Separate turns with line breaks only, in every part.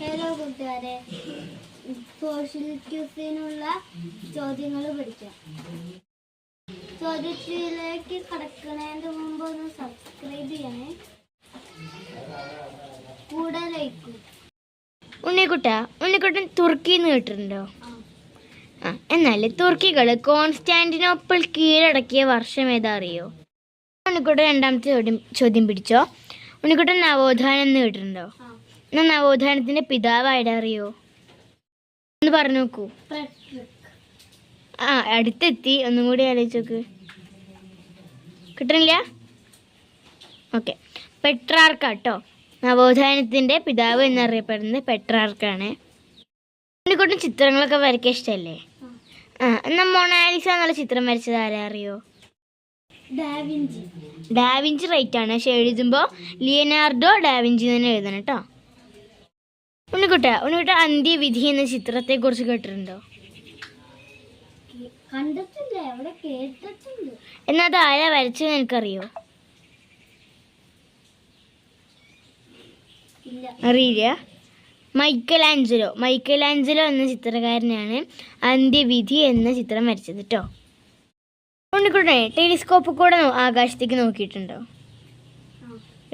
Hello കൂട്ടുകാരെ, social ക്യൂസിനുള്ള ചോദ്യങ്ങൾ പഠിക്കാം. ചോദ്യത്തിലേക്ക് കടക്കുന്നതിന് മുമ്പ് ഒന്ന് സബ്സ്ക്രൈബ് ചെയ്യണേ, കൂടെ ലൈക്കും.
ഉണ്ണിക്കുട്ടൻ തുർക്കിന്ന് കേട്ടിട്ടുണ്ടോ? എന്നാൽ തുർക്കികൾ കോൺസ്റ്റാന്റിനോപ്പിൾ കീഴടക്കിയ വർഷം ഏതാ അറിയോ? ഉണ്ണിക്കുട്ടൻ രണ്ടാമത്തെ ചോദ്യം പിടിച്ചോ. ഉണ്ണിക്കുട്ടൻ നവോത്ഥാനം എന്ന് കേട്ടിട്ടുണ്ടോ? എന്നാൽ നവോത്ഥാനത്തിന്റെ പിതാവ് ആയിടാ അറിയോ? ഒന്ന് പറഞ്ഞു നോക്കൂ. അടുത്തെത്തി, ഒന്നും കൂടി ആലോചിച്ച് നോക്ക്. കിട്ടണില്ല? ഓക്കെ, പെട്രാർക്കാട്ടോ. നവോത്ഥാനത്തിന്റെ പിതാവ് എന്നറിയപ്പെടുന്നത് പെട്രാർക്കാണ്. ഉണ്ണിക്കുട്ടൻ ചിത്രങ്ങളൊക്കെ വരയ്ക്കാൻ ഇഷ്ടമല്ലേ? എന്നാൽ മൊണാലിസ എന്നുള്ള ചിത്രം വരച്ചത് ആരാ അറിയോ? ഡാവിഞ്ചി റൈറ്റ് ആണ്. പക്ഷെ എഴുതുമ്പോൾ ലിയനാർഡോ ഡാവിഞ്ചി തന്നെ എഴുതണം കേട്ടോ. ഉണ്ണിക്കുട്ട അന്ത്യവിധി എന്ന ചിത്രത്തെ കുറിച്ച് കേട്ടിട്ടുണ്ടോ? എന്നാ അത് ആരാ വരച്ചത് എനിക്കറിയോ? അറിയില്ല. മൈക്കലാഞ്ചലോ എന്ന ചിത്രകാരനാണ് അന്ത്യവിധി എന്ന ചിത്രം വരച്ചത് കേട്ടോ. ഉണ്ണിക്കുട്ടനെ ടെലിസ്കോപ്പ് കൂടെ ആകാശത്തേക്ക് നോക്കിയിട്ടുണ്ടോ?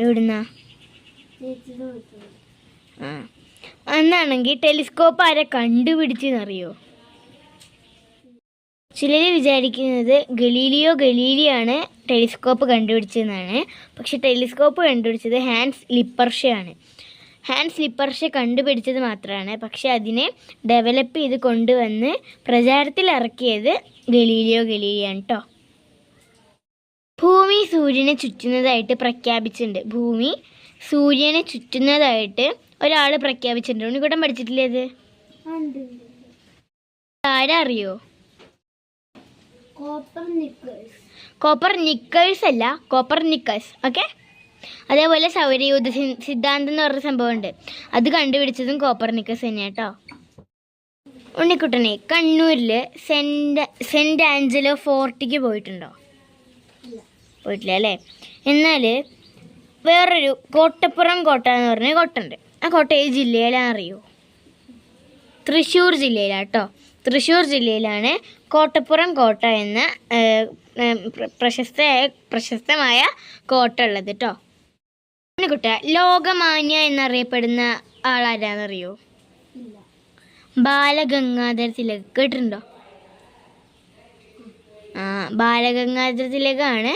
എവിടുന്നാ? എന്നാണെങ്കിൽ ടെലിസ്കോപ്പ് ആരെ കണ്ടുപിടിച്ചെന്നറിയോ? ചിലർ വിചാരിക്കുന്നത് ഗലീലിയാണ് ടെലിസ്കോപ്പ് കണ്ടുപിടിച്ചതെന്നാണ്. പക്ഷെ ടെലിസ്കോപ്പ് കണ്ടുപിടിച്ചത് ഹാൻസ് ലിപ്പർഷയാണ്. ഹാൻസ് ലിപ്പർഷ കണ്ടുപിടിച്ചത് മാത്രമാണ്, പക്ഷെ അതിനെ ഡെവലപ്പ് ചെയ്ത് കൊണ്ടുവന്ന് പ്രചാരത്തിൽ ഇറക്കിയത് ഗലീലിയാണ് കേട്ടോ. ഭൂമി സൂര്യനെ ചുറ്റുന്നതായിട്ട് ഒരാൾ പ്രഖ്യാപിച്ചിട്ടുണ്ട്. ഉണ്ണിക്കുട്ടൻ പഠിച്ചിട്ടില്ലേ അത്? ആരാ അറിയോ? കോപ്പർനിക്കസ് അല്ല, കോപ്പർനിക്കസ്. ഓക്കെ. അതേപോലെ സൗരയൂഥ സിദ്ധാന്തം എന്ന് പറഞ്ഞ സംഭവമുണ്ട്, അത് കണ്ടുപിടിച്ചതും കോപ്പർനിക്കസ് തന്നെയാണ് കേട്ടോ. ഉണ്ണിക്കുട്ടനെ കണ്ണൂരിൽ സെന്റ് ആഞ്ചലോ ഫോർട്ടിക്ക് പോയിട്ടുണ്ടോ? പോയിട്ടില്ല അല്ലേ? എന്നാൽ വേറൊരു കോട്ടപ്പുറം കോട്ട എന്ന് പറഞ്ഞ കോട്ടയുണ്ട്. ആ കോട്ട ഏത് ജില്ലയിലാണെന്നറിയോ? തൃശ്ശൂർ ജില്ലയിലാണ് കേട്ടോ. തൃശ്ശൂർ ജില്ലയിലാണ് കോട്ടപ്പുറം കോട്ട എന്ന പ്രശസ്തമായ കോട്ട ഉള്ളത് കേട്ടോ. ഉണ്ണിക്കുട്ട ലോകമാന്യ എന്നറിയപ്പെടുന്ന ആളാരാന്നറിയോ? ബാലഗംഗാധര തിലക്. കേട്ടിട്ടുണ്ടോ? ബാലഗംഗാധര തിലകാണ്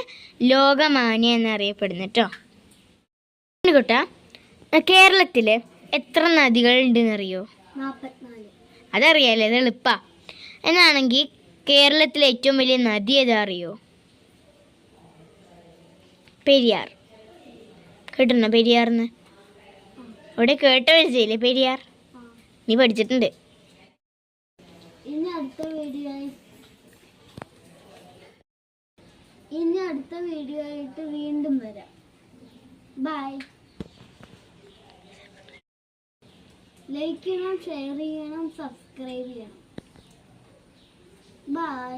ലോകമാന്യ എന്നറിയപ്പെടുന്നത് കേട്ടോ. ഉണ്ണിക്കുട്ട കേരളത്തിൽ എത്ര നദികൾ ഉണ്ടെന്നറിയോ?
44.
അതറിയാലേ, അത് എളുപ്പാ. എന്നാണെങ്കിൽ കേരളത്തിലെ ഏറ്റവും വലിയ നദി ഏതാ അറിയോ? പെരിയാർ. കേട്ടിട്ടുണ്ടോ പെരിയാർന്ന്? അവിടെ കേട്ട വിളിച്ചില്ലേ പെരിയാർ? നീ പഠിച്ചിട്ടുണ്ട്.
ഇനി അടുത്ത വീഡിയോ ആയിട്ട് വീണ്ടും വരാം. ബൈ. ലൈക്ക് ചെയ്യണം, ഷെയർ ചെയ്യണം, സബ്സ്ക്രൈബ് ചെയ്യണം. ബൈ.